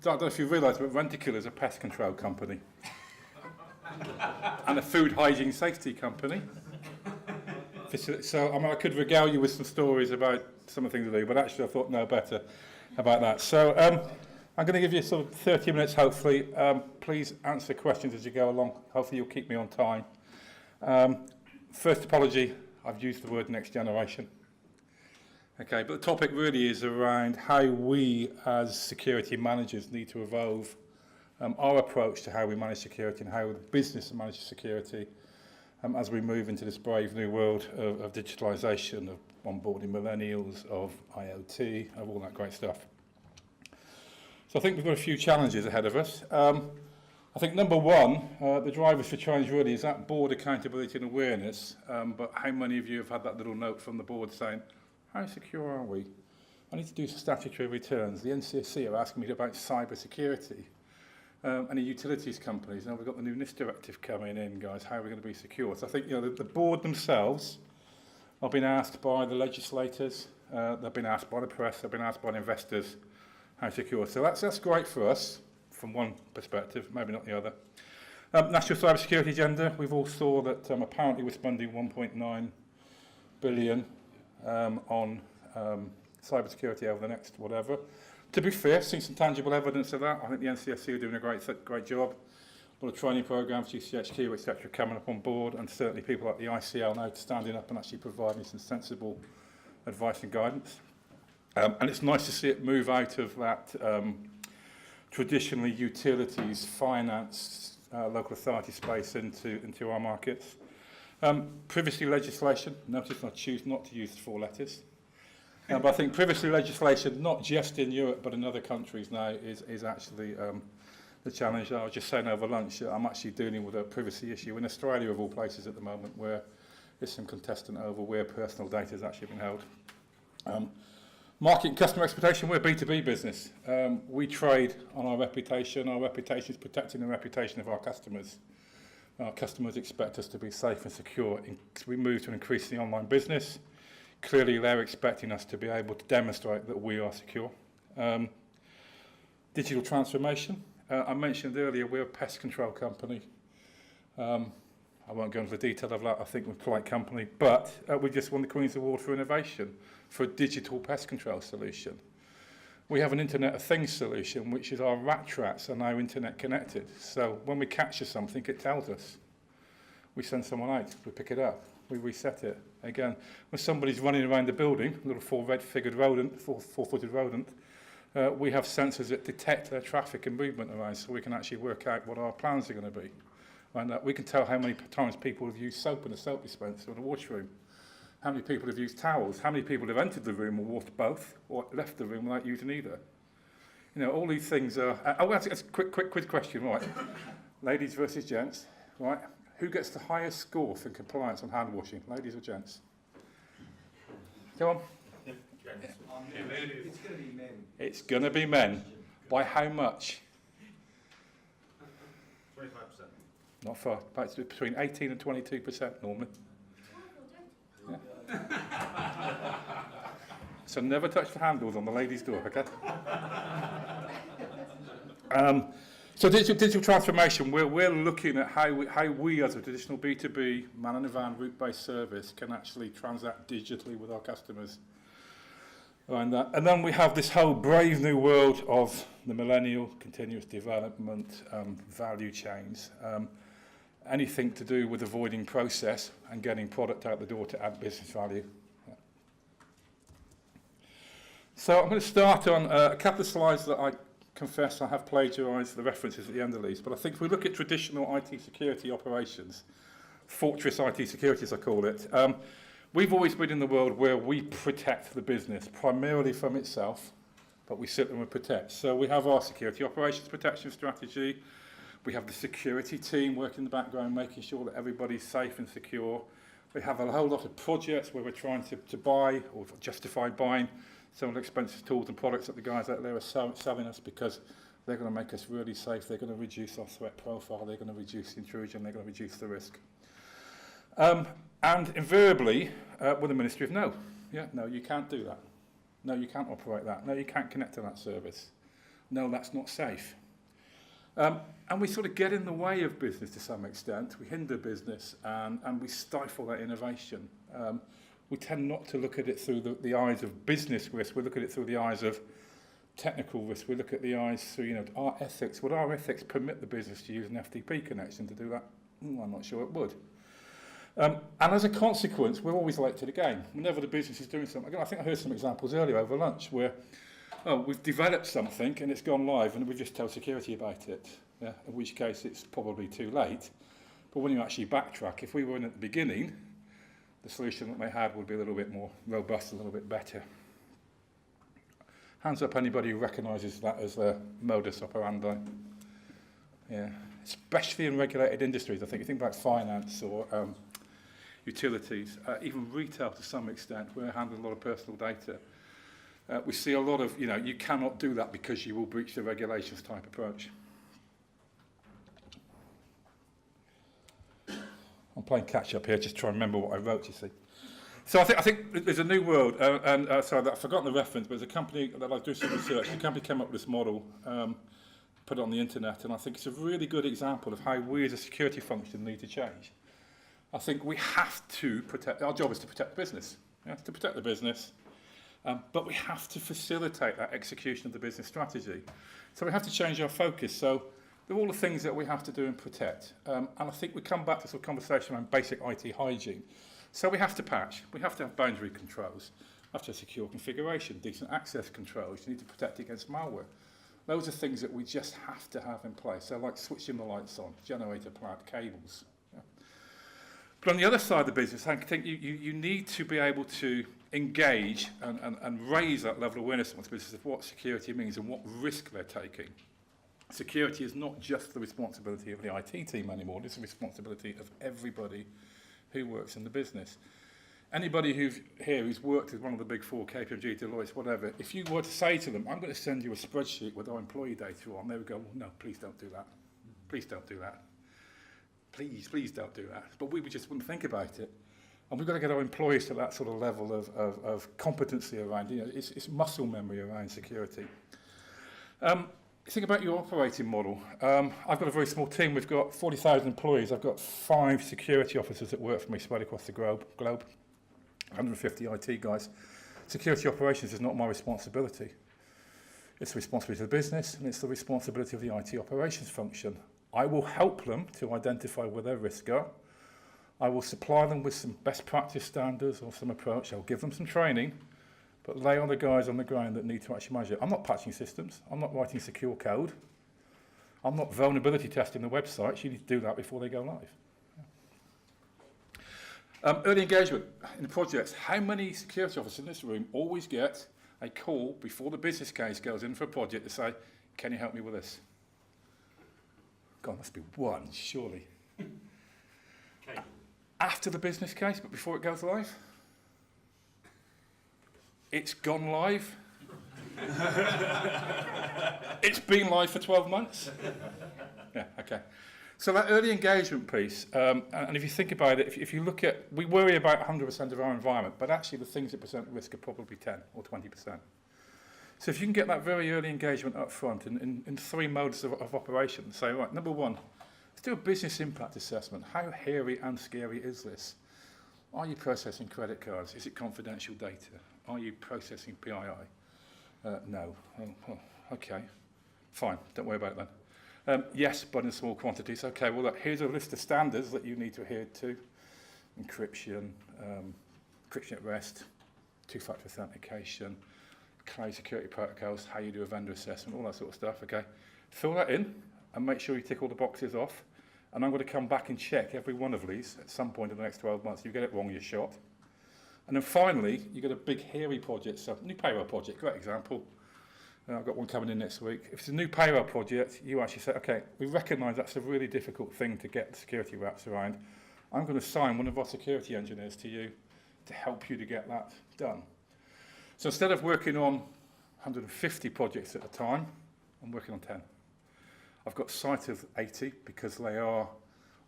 don't know if you realise, but Rentokil is a pest control company and a food hygiene safety company. So I could regale you with some stories about some of the things we do, but actually I thought no better about that. So I'm going to give you sort of 30 minutes, hopefully. Please answer questions as you go along. Hopefully you'll keep me on time. First apology, I've used the word next generation. Okay, but the topic really is around how we as security managers need to evolve our approach to how we manage security and how the business manages security as we move into this brave new world of digitalisation, of onboarding millennials, of IoT, of all that great stuff. So I think we've got a few challenges ahead of us. I think number one, the drivers for change really is that board accountability and awareness, but how many of you have had that little note from the board saying, how secure are we? I need to do some statutory returns. The NCSC are asking me about cyber security. Any utilities companies, now we've got the new NIST directive coming in, guys, how are we going to be secure? So I think the board themselves have been asked by the legislators, they've been asked by the press, they've been asked by the investors how secure. So that's great for us from one perspective, maybe not the other. National Cyber Security Agenda, we've all saw that apparently we're spending 1.9 billion on cyber security over the next whatever. To be fair, seen some tangible evidence of that. I think the NCSC are doing a great job. A lot of training programs, GCHQ, etc., coming up on board, and certainly people like the ICL now standing up and actually providing some sensible advice and guidance. And it's nice to see it move out of that traditionally utilities, finance, local authority space into our markets. Privacy legislation, notice I choose not to use the 4 letters. But I think privacy legislation, not just in Europe but in other countries now, is actually the challenge. I was just saying over lunch, I'm actually dealing with a privacy issue in Australia of all places at the moment, where there's some contestant over where personal data has actually been held. Market and customer expectation, we're a B2B business. We trade on our reputation. Our reputation is protecting the reputation of our customers. Our customers expect us to be safe and secure. We move to an increasingly online business. Clearly, they're expecting us to be able to demonstrate that we are secure. Digital transformation. I mentioned earlier, we're a pest control company. I won't go into the detail of that, I think we're a polite company, but we just won the Queen's Award for Innovation for a digital pest control solution. We have an Internet of Things solution, which is our rat traps are now internet connected. So when we capture something, it tells us. We send someone out, we pick it up, we reset it. Again, when somebody's running around the building, a little four-footed rodent, we have sensors that detect their traffic and movement around, so we can actually work out what our plans are going to be. And we can tell how many times people have used soap in a soap dispenser or the washroom, how many people have used towels, how many people have entered the room or walked both, or left the room without using either. You know, all these things are... that's a quick quiz question, right? Ladies versus gents, right? Who gets the highest score for compliance on hand washing, ladies or gents? Go on. It's going to be men. It's going to be men. By how much? 25%. Not far. About between 18 and 22% normally. Yeah. So never touch the handles on the ladies' door, okay? So digital transformation, we're looking at how we as a traditional B2B, man in a van, route-based service can actually transact digitally with our customers. And then we have this whole brave new world of the millennial, continuous development, value chains. Anything to do with avoiding process and getting product out the door to add business value. Yeah. So I'm going to start on a couple of slides that I confess I have plagiarised the references at the end of these, but I think if we look at traditional IT security operations, fortress IT security as I call it, we've always been in the world where we protect the business, primarily from itself, but we sit and we protect. So we have our security operations protection strategy, we have the security team working in the background, making sure that everybody's safe and secure. We have a whole lot of projects where we're trying to buy or justify buying some of the expensive tools and products that the guys out there are selling us because they're going to make us really safe, they're going to reduce our threat profile, they're going to reduce the intrusion, they're going to reduce the risk. And invariably, with the Ministry of No. Yeah, no, you can't do that. No, you can't operate that. No, you can't connect to that service. No, that's not safe. And we sort of get in the way of business to some extent. We hinder business and we stifle that innovation. We tend not to look at it through the eyes of business risk. We look at it through the eyes of technical risk. We look at the eyes through, our ethics. Would our ethics permit the business to use an FTP connection to do that? I'm not sure it would. And as a consequence, we're always late to the game. Whenever the business is doing something, I think I heard some examples earlier over lunch where we've developed something and it's gone live and we just tell security about it, in which case it's probably too late. But when you actually backtrack, if we were in at the beginning, the solution that they had would be a little bit more robust, a little bit better. Hands up anybody who recognises that as a modus operandi. Yeah, especially in regulated industries. I think you think about finance or utilities, even retail to some extent, we're handling a lot of personal data. We see a lot of, you cannot do that because you will breach the regulations type approach. I'm playing catch up here, just trying to remember what I wrote, you see. So I think there's a new world, sorry, I've forgotten the reference, but there's a company that I do some research. The company came up with this model, put it on the internet, and I think it's a really good example of how we as a security function need to change. I think we have to protect, our job is to protect the business, to protect the business, but we have to facilitate that execution of the business strategy. So we have to change our focus. So they're all the things that we have to do and protect. And I think we come back to sort of conversation around basic IT hygiene. So we have to patch, we have to have boundary controls, we have to have secure configuration, decent access controls, you need to protect against malware. Those are things that we just have to have in place. So like switching the lights on, generator plant, cables. But on the other side of the business, I think you need to be able to engage and raise that level of awareness amongst businesses of what security means and what risk they're taking. Security is not just the responsibility of the IT team anymore, it's the responsibility of everybody who works in the business. Anybody who's worked with one of the big four, KPMG, Deloitte, whatever, if you were to say to them, I'm going to send you a spreadsheet with our employee data on, they would go, well, no, please don't do that. Please don't do that. Please don't do that. But we just wouldn't think about it. And we've got to get our employees to that sort of level of competency around, it's muscle memory around security. Think about your operating model. I've got a very small team. We've got 40,000 employees. I've got 5 security officers that work for me spread across the globe, 150 IT guys. Security operations is not my responsibility. It's the responsibility of the business and it's the responsibility of the IT operations function. I will help them to identify where their risks are. I will supply them with some best practice standards or some approach. I'll give them some training. But they are the guys on the ground that need to actually manage it. I'm not patching systems. I'm not writing secure code. I'm not vulnerability testing the websites. You need to do that before they go live. Early engagement in the projects. How many security officers in this room always get a call before the business case goes in for a project to say, can you help me with this? God, must be one, surely. Okay. After the business case, but before it goes live? It's gone live. It's been live for 12 months. Yeah, okay. So that early engagement piece, and if you think about it, if you look at, we worry about 100% of our environment, but actually the things that present risk are probably 10 or 20%. So if you can get that very early engagement up front in 3 modes of operation, say, right, number 1, let's do a business impact assessment. How hairy and scary is this? Are you processing credit cards? Is it confidential data? Are you processing PII? No. Oh, okay. Fine. Don't worry about it then. Yes, but in small quantities. Okay, well, look, here's a list of standards that you need to adhere to. Encryption, encryption at rest, two-factor authentication, cloud security protocols, how you do a vendor assessment, all that sort of stuff. Okay. Fill that in and make sure you tick all the boxes off. And I'm going to come back and check every one of these at some point in the next 12 months. If you get it wrong, you're shot. And then finally, you get a big hairy project. So new payroll project, great example. I've got one coming in next week. If it's a new payroll project, you actually say, okay, we recognise that's a really difficult thing to get the security wraps around. I'm going to assign one of our security engineers to you to help you to get that done. So instead of working on 150 projects at a time, I'm working on 10. I've got sight of 80 because they are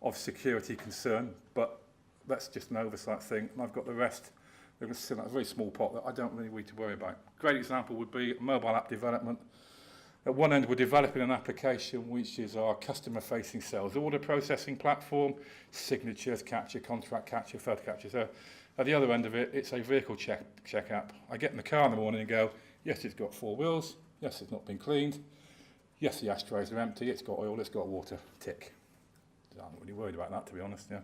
of security concern, but that's just an oversight thing. And I've got the rest. They're going to sit in a very small pot that I don't really need to worry about. Great example would be mobile app development. At one end, we're developing an application which is our customer-facing sales order processing platform, signatures capture, contract capture, photo capture. So at the other end of it, it's a vehicle check app. I get in the car in the morning and go, yes, it's got 4 wheels. Yes, it's not been cleaned. Yes, the ashtrays are empty. It's got oil. It's got water. Tick. I'm not really worried about that, to be honest. Yeah.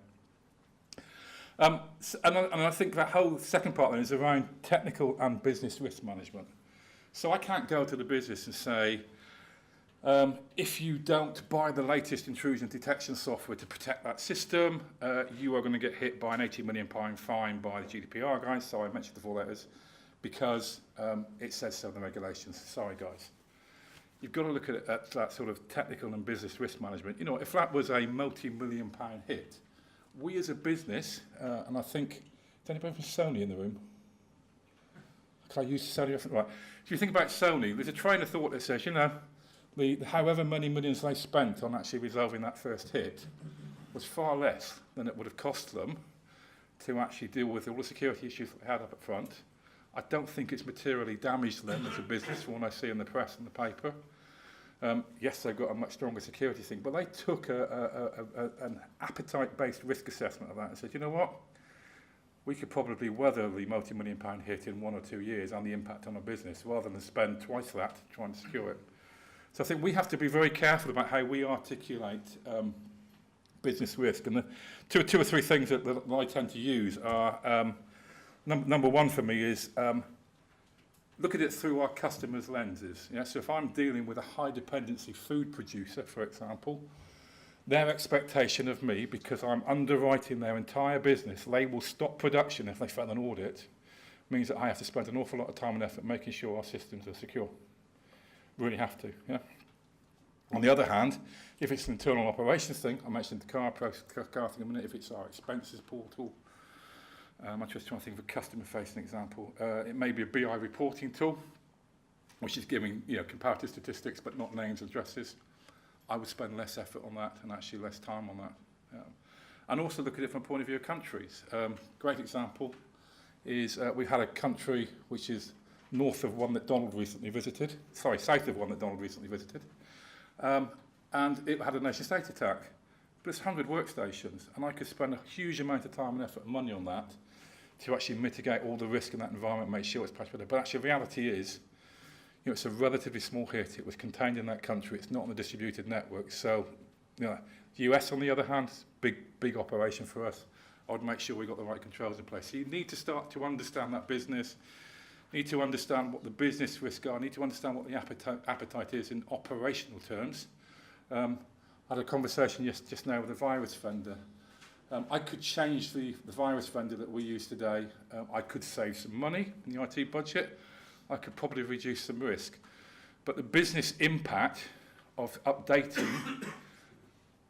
And I think that whole second part then is around technical and business risk management. So I can't go to the business and say, if you don't buy the latest intrusion detection software to protect that system, you are going to get hit by an £80 million fine by the GDPR guys. So I mentioned the 4 letters because it says so in the regulations. Sorry, guys. You've got to look at that sort of technical and business risk management. You know, if that was a multi-million pound hit, we as a business, and I think, is anybody from Sony in the room? Can I use Sony reference? Right. If you think about Sony, there's a train of thought that says, you know, the however many millions they spent on actually resolving that first hit was far less than it would have cost them to actually deal with all the security issues that they had up front. I don't think it's materially damaged them as a business from what I see in the press and the paper. Yes, they've got a much stronger security thing, but they took an appetite-based risk assessment of that and said, you know what? We could probably weather the multi-million pound hit in 1 or 2 years and the impact on our business rather than spend twice that trying to secure it. So I think we have to be very careful about how we articulate business risk. And the two or three things that I tend to use are, number one for me is look at it through our customers' lenses. Yeah? So if I'm dealing with a high dependency food producer, for example, their expectation of me, because I'm underwriting their entire business, they will stop production if they fail an audit, means that I have to spend an awful lot of time and effort making sure our systems are secure. Really have to. Yeah? On the other hand, if it's an internal operations thing, I mentioned the car thing a minute, if it's our expenses portal, I'm just trying to think of a customer-facing example. It may be a BI reporting tool, which is giving comparative statistics but not names and addresses. I would spend less effort on that and actually less time on that. And also look at it from a point of view of countries. Great example is we've had a country which is north of one that Donald recently visited. Sorry, south of one that Donald recently visited. And it had a nation-state attack. But it's 100 workstations, and I could spend a huge amount of time and effort and money on that to actually mitigate all the risk in that environment, make sure it's patched better. But actually, the reality is, it's a relatively small hit. It was contained in that country. It's not on a distributed network. So, the US, on the other hand, big operation for us. I would make sure we got the right controls in place. So you need to start to understand that business. Need to understand what the business risks are. Need to understand what the appetite is in operational terms. I had a conversation just now with a virus vendor. I could change the virus vendor that we use today. I could save some money in the IT budget. I could probably reduce some risk. But the business impact of updating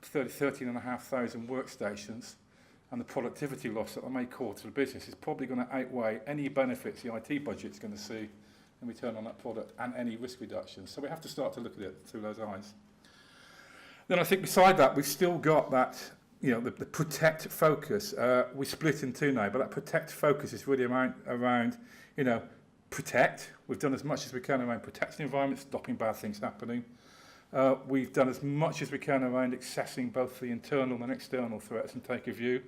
13,500 workstations and the productivity loss that I may cause to the business is probably going to outweigh any benefits the IT budget's going to see in return on that product and any risk reduction. So we have to start to look at it through those eyes. Then I think beside that, we've still got that, the protect focus. We split in two now, but that protect focus is really around protect. We've done as much as we can around protecting the environment, stopping bad things happening. We've done as much as we can around accessing both the internal and external threats and take a view.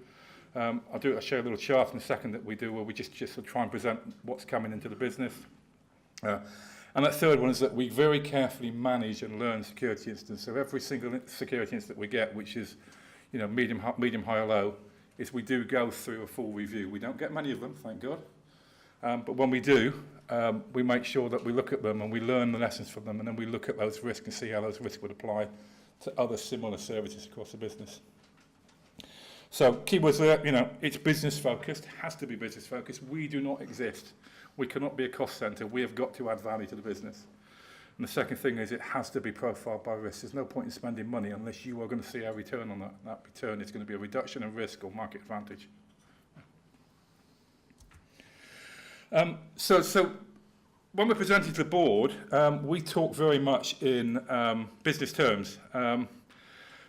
I'll show you a little chart in a second that we do where we just sort of try and present what's coming into the business. And that third one is that we very carefully manage and learn security incidents. So every single security incident we get, which is medium, high, or low, is we do go through a full review. We don't get many of them, thank God. But when we do, we make sure that we look at them and we learn the lessons from them, and then we look at those risks and see how those risks would apply to other similar services across the business. So keywords there, it's business focused, has to be business focused. We do not exist. We cannot be a cost centre. We have got to add value to the business. And the second thing is it has to be profiled by risk. There's no point in spending money unless you are going to see a return on that. That return is going to be a reduction in risk or market advantage. So when we're presenting to the board, we talk very much in business terms.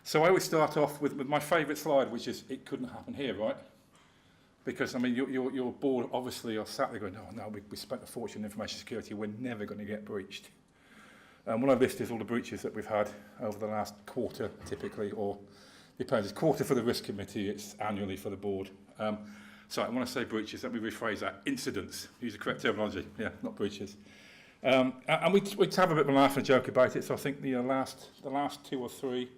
So I always start off with my favourite slide, which is it couldn't happen here, right? Because, your board obviously are sat there going, oh, no, we spent a fortune in information security, we're never going to get breached. What I've listed is all the breaches that we've had over the last quarter, typically, or depends. It's quarter for the risk committee, it's annually for the board. Sorry, when I say breaches, let me rephrase that. Incidents. Use the correct terminology. Yeah, not breaches. And we have a bit of a laugh and a joke about it. So I think the last 2 or 3,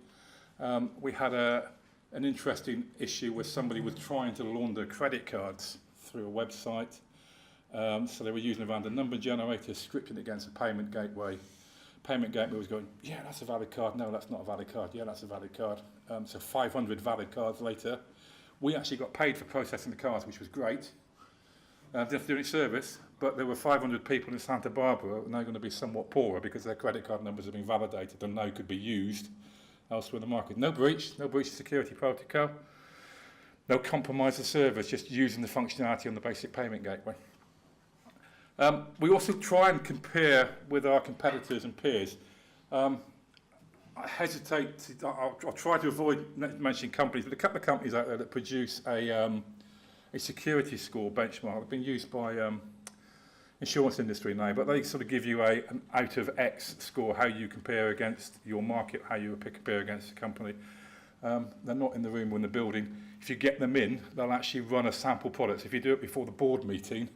we had an interesting issue where somebody was trying to launder credit cards through a website. So they were using a random number generator, scripting against a payment gateway. Payment gateway was going, yeah, that's a valid card. No, that's not a valid card. Yeah, that's a valid card. So 500 valid cards later, we actually got paid for processing the cards, which was great. Didn't have to do any service, but there were 500 people in Santa Barbara now going to be somewhat poorer because their credit card numbers have been validated and now could be used elsewhere in the market. No breach of security protocol, no compromise of service, just using the functionality on the basic payment gateway. We also try and compare with our competitors and peers. I hesitate to, I'll try to avoid mentioning companies, but a couple of companies out there that produce a security score benchmark. They've been used by insurance industry now, but they sort of give you an out of X score, how you compare against your market, how you compare against a company. They're not in the room or in the building. If you get them in, they'll actually run a sample product. If you do it before the board meeting,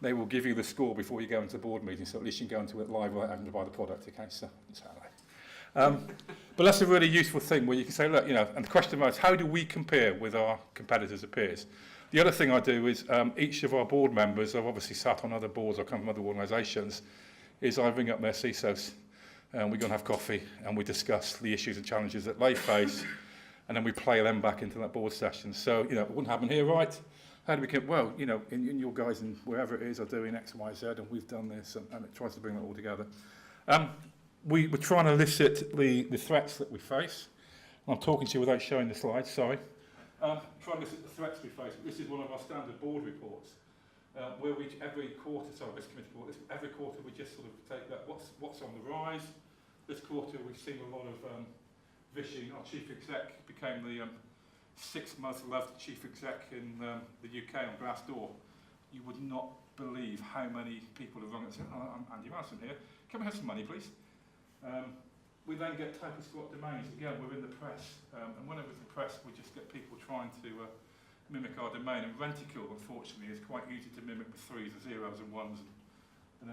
they will give you the score before you go into the board meeting, so at least you can go into it live without having to buy the product. Okay, so that's how but that's a really useful thing where you can say, look, you know, and the question is, how do we compare with our competitors and peers? The other thing I do is each of our board members, I've obviously sat on other boards or come from other organisations, is I ring up their CISOs and we go and have coffee and we discuss the issues and challenges that they face and then we play them back into that board session. So, you know, it wouldn't happen here, right? How do we get, well, you know, in your guys and wherever it is are doing X, Y, Z and we've done this and it tries to bring that all together. We're trying to elicit the threats that we face. I'm talking to you without showing the slides, sorry. Trying to elicit the threats we face. This is one of our standard board reports, where we every quarter we just sort of take that, what's on the rise. This quarter we've seen a lot of vishing. Our chief exec became the 6th most loved chief exec in the UK on Glassdoor. You would not believe how many people have rung and said, oh, I'm Andy Madison here. Can we have some money, please? We then get type of squat domains. Again, we're in the press, and whenever it's the press, we just get people trying to mimic our domain. And Rentokil, unfortunately, is quite easy to mimic with 3s and 0s and 1s and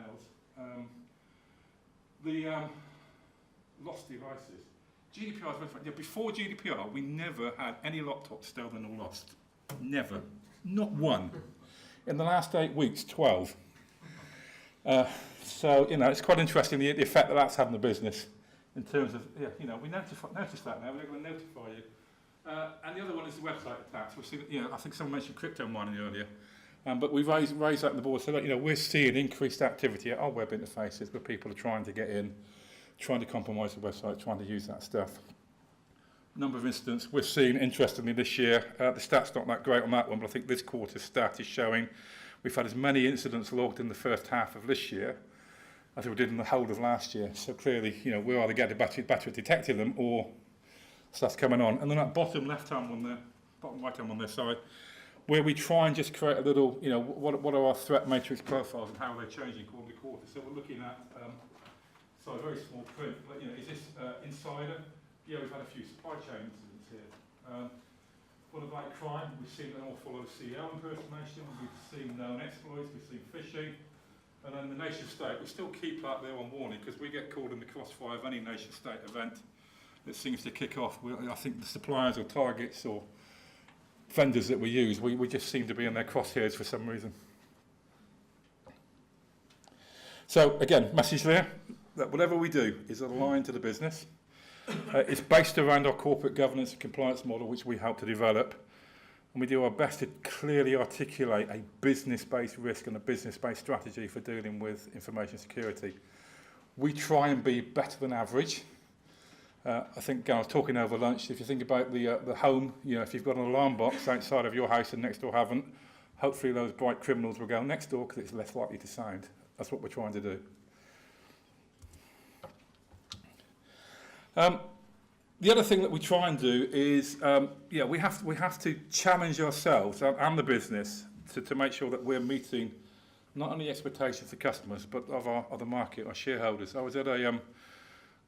Ls. Lost devices. GDPR is very funny. Yeah, before GDPR, we never had any laptops stolen or lost. Never. Not one. In the last 8 weeks, 12. So, you know, it's quite interesting the effect that that's had on the business in terms of, yeah, you know, we notice that now, we're going to notify you. And the other one is the website attacks. We've seen, you know, I think someone mentioned crypto mining earlier, but we've raised that in the board so that, you know, we're seeing increased activity at our web interfaces where people are trying to get in, trying to compromise the website, trying to use that stuff. Number of incidents we're seeing, interestingly, this year, the stat's not that great on that one, but I think this quarter's stat is showing we've had as many incidents logged in the first half of this year as we did in the whole of last year. So clearly, you know, we're either getting better at detecting them or stuff's coming on. And then that bottom left-hand one there, bottom right-hand one there, sorry, where we try and just create a little, you know, what are our threat matrix profiles and how are they changing quarter to quarter. So we're looking at, sorry, very small print, but, you know, is this insider? Yeah, we've had a few supply chain incidents here. What about crime? We've seen an awful lot of CEO impersonation, we've seen known exploits, we've seen phishing, and then the nation state, we still keep that there on warning because we get caught in the crossfire of any nation state event that seems to kick off. I think the suppliers or targets or vendors that we use, we just seem to be in their crosshairs for some reason. So again, message there, that whatever we do is aligned to the business. It's based around our corporate governance and compliance model, which we help to develop. And we do our best to clearly articulate a business-based risk and a business-based strategy for dealing with information security. We try and be better than average. I think I was talking over lunch, if you think about the home, you know, if you've got an alarm box outside of your house and next door haven't, hopefully those bright criminals will go next door because it's less likely to sound. That's what we're trying to do. The other thing that we try and do is, we have to challenge ourselves and the business to make sure that we're meeting not only expectations for customers, but of the market, our shareholders. I was at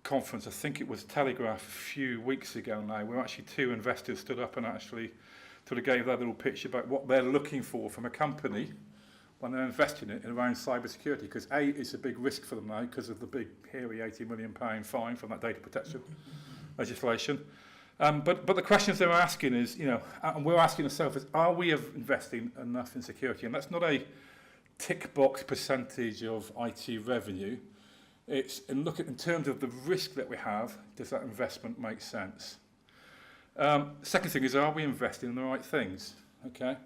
conference, I think it was Telegraph a few weeks ago now, where actually two investors stood up and actually sort of gave that little pitch about what they're looking for from a company when they're investing in around cybersecurity, because A, it's a big risk for them now because of the big, hairy £80 million fine from that data protection legislation. But the questions they're asking is, and we're asking ourselves is, are we investing enough in security? And that's not a tick box percentage of IT revenue. It's in terms of the risk that we have, does that investment make sense? Second thing is, are we investing in the right things? Okay.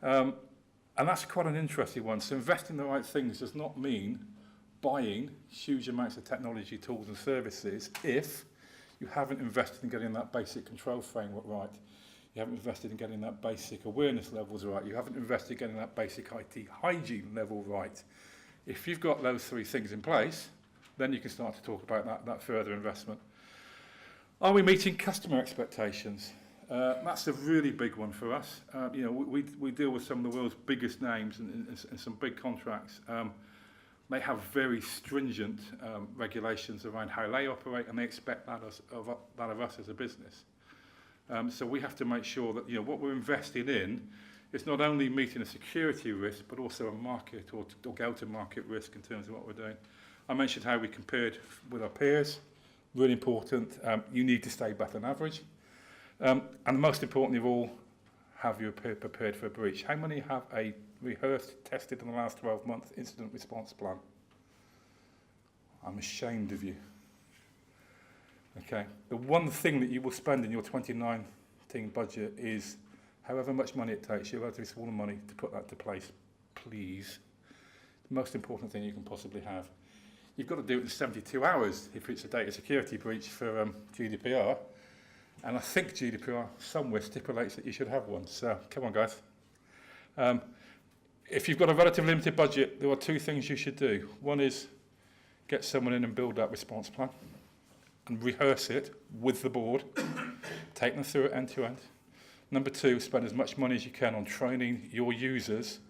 And that's quite an interesting one. So investing in the right things does not mean buying huge amounts of technology, tools and services if you haven't invested in getting that basic control framework right. You haven't invested in getting that basic awareness levels right. You haven't invested in getting that basic IT hygiene level right. If you've got those three things in place, then you can start to talk about that further investment. Are we meeting customer expectations? That's a really big one for us. We deal with some of the world's biggest names and some big contracts. They have very stringent regulations around how they operate, and they expect that of us as a business. So we have to make sure that what we're investing in is not only meeting a security risk, but also a market or go-to-market risk in terms of what we're doing. I mentioned how we compared with our peers. Really important. You need to stay better than average. And most importantly of all, have you prepared for a breach? How many have a rehearsed, tested in the last 12 months incident response plan? I'm ashamed of you. Okay. The one thing that you will spend in your 2019 budget is however much money it takes you, relatively small money, to put that into place, please. The most important thing you can possibly have. You've got to do it in 72 hours if it's a data security breach for GDPR. And I think GDPR somewhere stipulates that you should have one. So come on, guys. If you've got a relatively limited budget, there are two things you should do. One is get someone in and build that response plan and rehearse it with the board, take them through it end to end. Number two, spend as much money as you can on training your users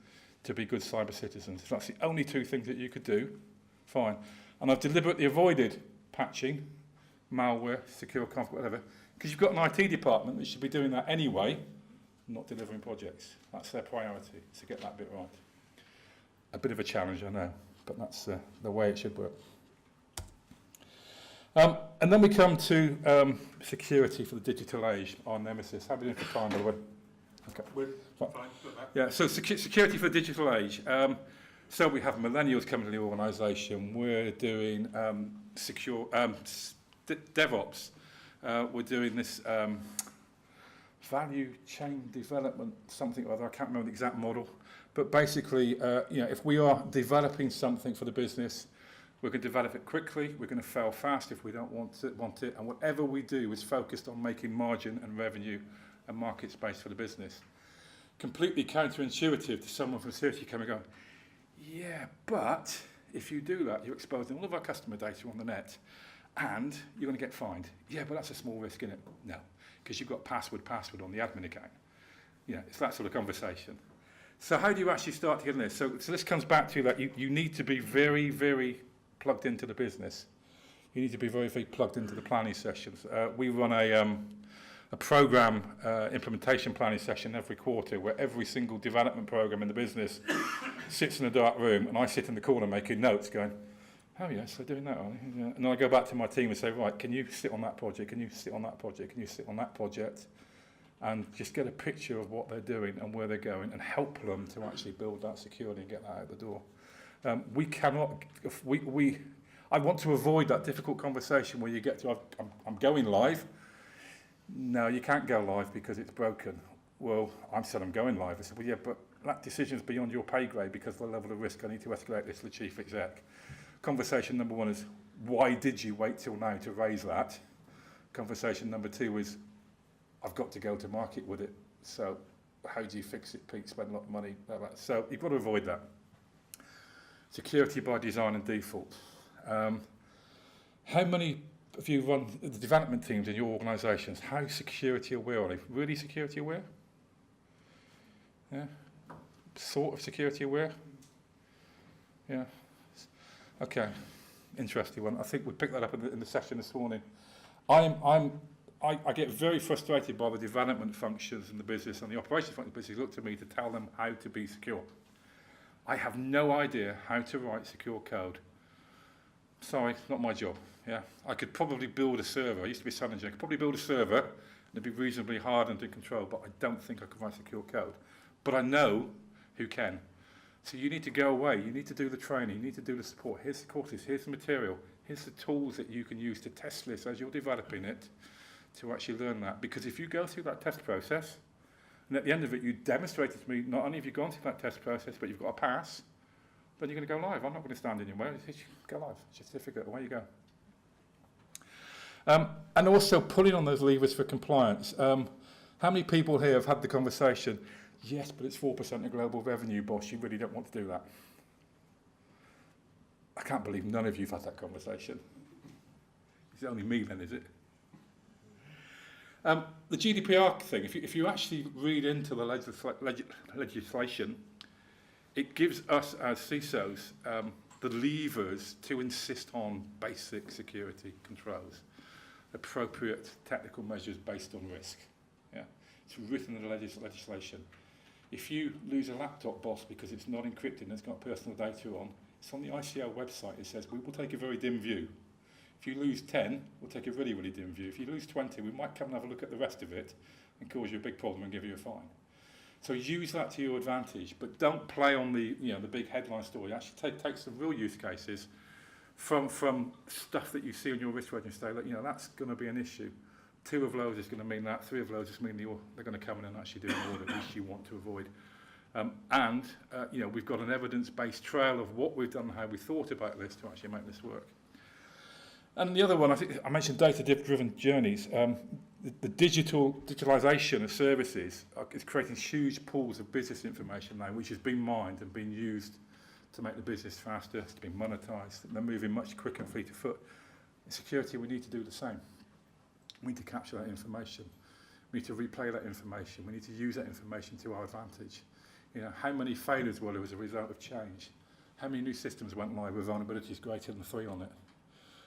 to be good cyber citizens. If that's the only two things that you could do, fine. And I've deliberately avoided patching, malware, secure config, whatever, because you've got an IT department that should be doing that anyway, not delivering projects. That's their priority, to get that bit right. A bit of a challenge, I know, but that's the way it should work. And then we come to security for the digital age, our nemesis. How are we doing for time, by the way? Okay. We're fine. Yeah, so security for the digital age. So we have millennials coming to the organisation. We're doing secure DevOps. We're doing this value chain development, something or other. I can't remember the exact model. But basically, if we are developing something for the business, we're going to develop it quickly. We're going to fail fast if we don't want it. And whatever we do is focused on making margin and revenue and market space for the business. Completely counterintuitive to someone from security coming and going, yeah, but if you do that, you're exposing all of our customer data on the net and you're going to get fined. Yeah, but that's a small risk, isn't it? No, because you've got password on the admin account. Yeah, it's that sort of conversation. So how do you actually start to get in this? So this comes back to that you need to be very, very plugged into the business. You need to be very, very plugged into the planning sessions. We run a program implementation planning session every quarter where every single development program in the business sits in a dark room and I sit in the corner making notes going, oh yes, they're doing that, are they? Yeah. And then I go back to my team and say, right, can you sit on that project? Can you sit on that project? Can you sit on that project? And just get a picture of what they're doing and where they're going and help them to actually build that security and get that out the door. We cannot, I want to avoid that difficult conversation where you get to, I'm going live. No, you can't go live because it's broken. Well, I said I'm going live. I said, well, yeah, but that decision's beyond your pay grade because of the level of risk. I need to escalate this to the chief exec. Conversation number one is, why did you wait till now to raise that? Conversation number two is, I've got to go to market with it. So how do you fix it, Pete? Spend a lot of money. So you've got to avoid that. Security by design and default. How many of you run the development teams in your organisations? How security aware are they? Really security aware? Yeah? Sort of security aware? Yeah. Okay. interesting one. I think we picked that up in the session this morning. I get very frustrated by the development functions in the business and the operations function of the business look to me to tell them how to be secure. I have no idea how to write secure code. Sorry, it's not my job. Yeah, I could probably build a server. I used to be a sound engineer. I could probably build a server and it'd be reasonably hardened and controlled, but I don't think I could write secure code. But I know who can. So you need to go away. You need to do the training. You need to do the support. Here's the courses. Here's the material. Here's the tools that you can use to test this as you're developing it to actually learn that. Because if you go through that test process, and at the end of it, you demonstrated to me, not only have you gone through that test process, but you've got a pass, then you're going to go live. I'm not going to stand anywhere. It's go live. It's your certificate. Away you go. And also pulling on those levers for compliance. How many people here have had the conversation, yes, but it's 4% of global revenue, boss, you really don't want to do that? I can't believe none of you have had that conversation. It's only me then, is it? The GDPR thing, if you actually read into the legislation, it gives us as CISOs the levers to insist on basic security controls, appropriate technical measures based on risk. Yeah? It's written in the legislation. If you lose a laptop, boss, because it's not encrypted and it's got personal data on, it's on the ICO website. It says, we will take a very dim view. If you lose 10, we'll take a really, really dim view. If you lose 20, we might come and have a look at the rest of it and cause you a big problem and give you a fine. So use that to your advantage, but don't play on the big headline story. Actually take some real use cases from stuff that you see on your risk register. Look, that's going to be an issue. 2 of those is going to mean that. 3 of those just mean they're going to come in and actually do an audit, which you want to avoid. We've got an evidence-based trail of what we've done and how we thought about this to actually make this work. And the other one, I think I mentioned data-driven journeys. The digitalization of services is creating huge pools of business information now, which has been mined and been used to make the business faster, to be monetized. They're moving much quicker and fleet of foot. In security, we need to do the same. We need to capture that information. We need to replay that information. We need to use that information to our advantage. How many failures were there as a result of change? How many new systems went live with vulnerabilities greater than 3 on it?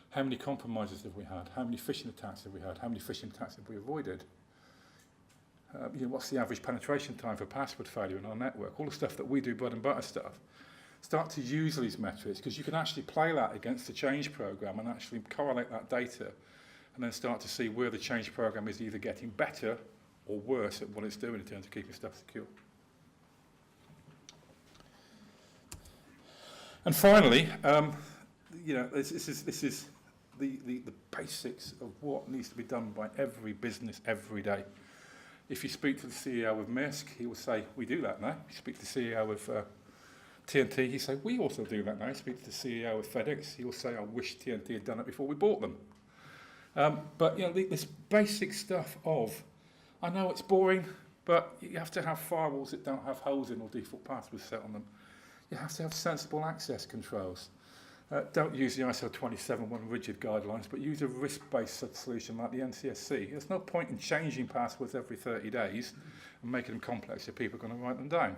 How many compromises have we had? How many phishing attacks have we had? How many phishing attacks have we avoided? What's the average penetration time for password failure in our network? All the stuff that we do, bread and butter stuff. Start to use these metrics because you can actually play that against the change program and actually correlate that data and then start to see where the change program is either getting better or worse at what it's doing in terms of keeping stuff secure. And finally, this is the basics of what needs to be done by every business every day. If you speak to the CEO of Maersk, he will say, we do that now. If you speak to the CEO of TNT, he'll say, we also do that now. If you speak to the CEO of FedEx, he'll say, I wish TNT had done it before we bought them. But this basic stuff of, I know it's boring, but you have to have firewalls that don't have holes in or default passwords set on them. You have to have sensible access controls. Don't use the ISO 271 rigid guidelines, but use a risk-based solution like the NCSC. There's no point in changing passwords every 30 days and making them complex if people are going to write them down.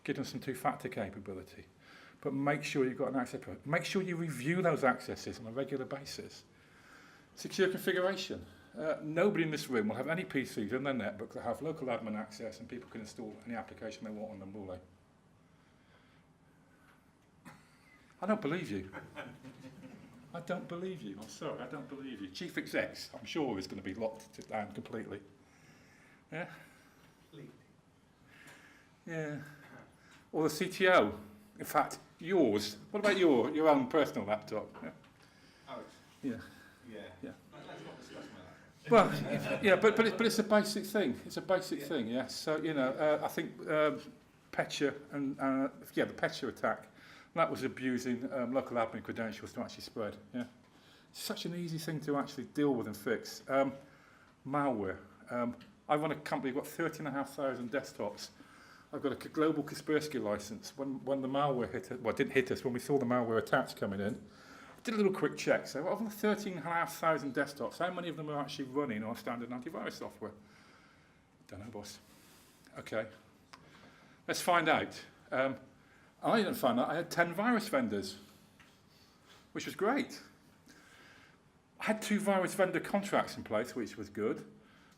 Give them some 2-factor capability. But make sure you've got an access point. Make sure you review those accesses on a regular basis. Secure configuration. Nobody in this room will have any PCs in their netbook that have local admin access and people can install any application they want on them, will they? I don't believe you. I don't believe you. I'm sorry, I don't believe you. Chief execs, I'm sure, is going to be locked down completely. Yeah? Yeah. Or the CTO. In fact, yours. What about your own personal laptop? Yeah. Alex. Yeah. Yeah. Yeah. Let's not discuss my Well, yeah, but it's a basic thing. It's a basic thing, yeah. So, I think Petya and the Petya attack, that was abusing local admin credentials to actually spread. Yeah, it's such an easy thing to actually deal with and fix. Malware. I run a company. We've got 13,500 desktops. I've got a global Kaspersky license. When the malware hit us, well, it didn't hit us. When we saw the malware attacks coming in, I did a little quick check. So, of the 13,500 desktops, how many of them are actually running on standard antivirus software? Don't know, boss. Okay, let's find out. I didn't find out. I had 10 virus vendors, which was great. I had 2 virus vendor contracts in place, which was good.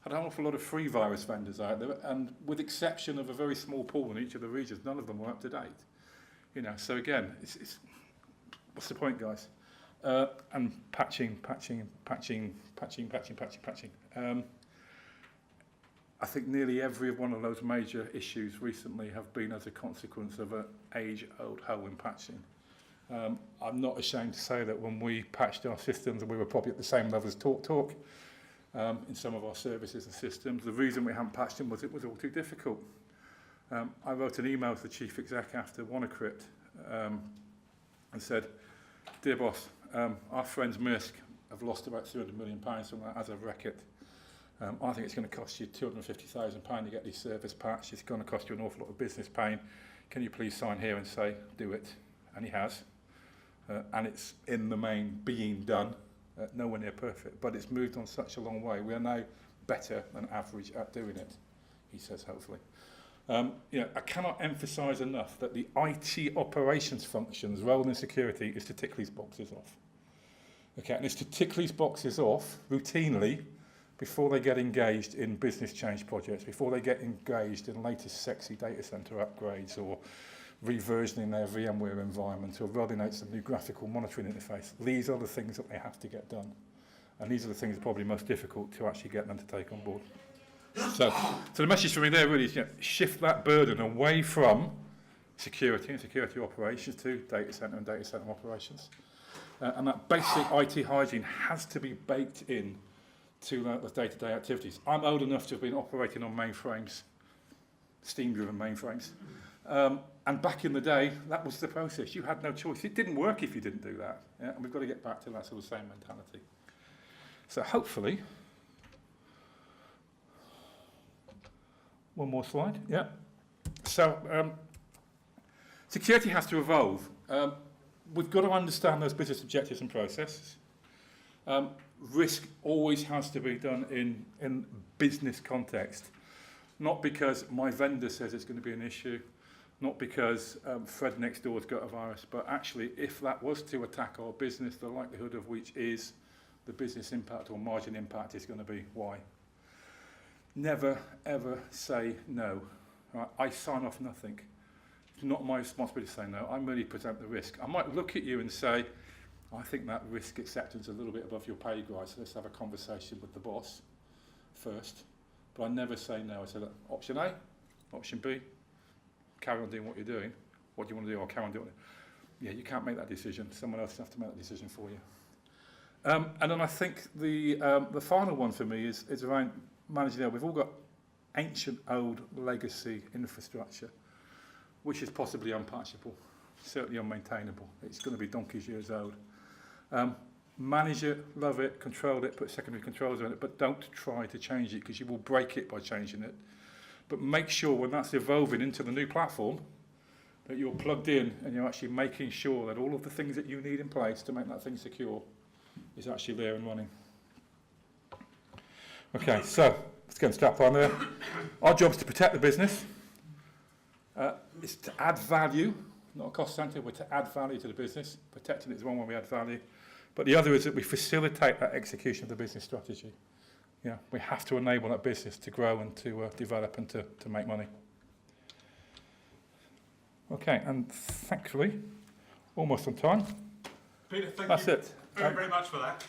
Had an awful lot of free virus vendors out there, and with exception of a very small pool in each of the regions, none of them were up to date. You know, so again, it's what's the point, guys? And patching. I think nearly every one of those major issues recently have been as a consequence of an age-old hole in patching. I'm not ashamed to say that when we patched our systems, we were probably at the same level as TalkTalk in some of our services and systems. The reason we hadn't patched them was it was all too difficult. I wrote an email to the chief exec after WannaCrypt and said, "Dear boss, our friends Maersk have lost about £300 million from that as of Reckitt. I think it's going to cost you £250,000 to get these servers patched. It's going to cost you an awful lot of business pain. Can you please sign here and say, do it?" And he has. And it's in the main being done. Nowhere near perfect, but it's moved on such a long way. We are now better than average at doing it, he says, hopefully. You know, I cannot emphasise enough that the IT operations function's role in security is to tick these boxes off. Okay, and it's to tick these boxes off routinely before they get engaged in business change projects, before they get engaged in latest sexy data centre upgrades or reversioning their VMware environment or rolling out some new graphical monitoring interface. These are the things that they have to get done. And these are the things that are probably most difficult to actually get them to take on board. So the message for me there really is, you know, shift that burden away from security and security operations to data centre and data centre operations. And that basic IT hygiene has to be baked in to the day-to-day activities. I'm old enough to have been operating on mainframes, steam-driven mainframes. And back in the day, that was the process. You had no choice. It didn't work if you didn't do that. Yeah? And we've got to get back to that sort of same mentality. So hopefully, one more slide. Yeah. So security has to evolve. We've got to understand those business objectives and processes. Risk always has to be done in business context. Not because my vendor says it's going to be an issue, not because Fred next door's got a virus, but actually if that was to attack our business, the likelihood of which is the business impact or margin impact is going to be Y. Never, ever say no. Right? I sign off nothing. It's not my responsibility to say no. I merely present the risk. I might look at you and say, I think that risk acceptance is a little bit above your pay grade, so let's have a conversation with the boss first. But I never say no. I say, look, option A, option B, carry on doing what you're doing. What do you want to do? I'll carry on doing it. Yeah, you can't make that decision. Someone else has to make that decision for you. And then I think the final one for me is around managing that. We've all got ancient, old, legacy infrastructure, which is possibly unpatchable, certainly unmaintainable. It's going to be donkey's years old. Manage it, love it, control it, put secondary controls on it, but don't try to change it because you will break it by changing it. But make sure when that's evolving into the new platform that you're plugged in and you're actually making sure that all of the things that you need in place to make that thing secure is actually there and running. Okay, so let's get a strap on there. Our job is to protect the business. It's to add value, not a cost centre, we're to add value to the business. Protecting it is one way we add value. But the other is that we facilitate that execution of the business strategy. Yeah, we have to enable that business to grow and to develop and to make money. Okay, and thankfully, almost on time. Peter, thank That's you it. very much for that.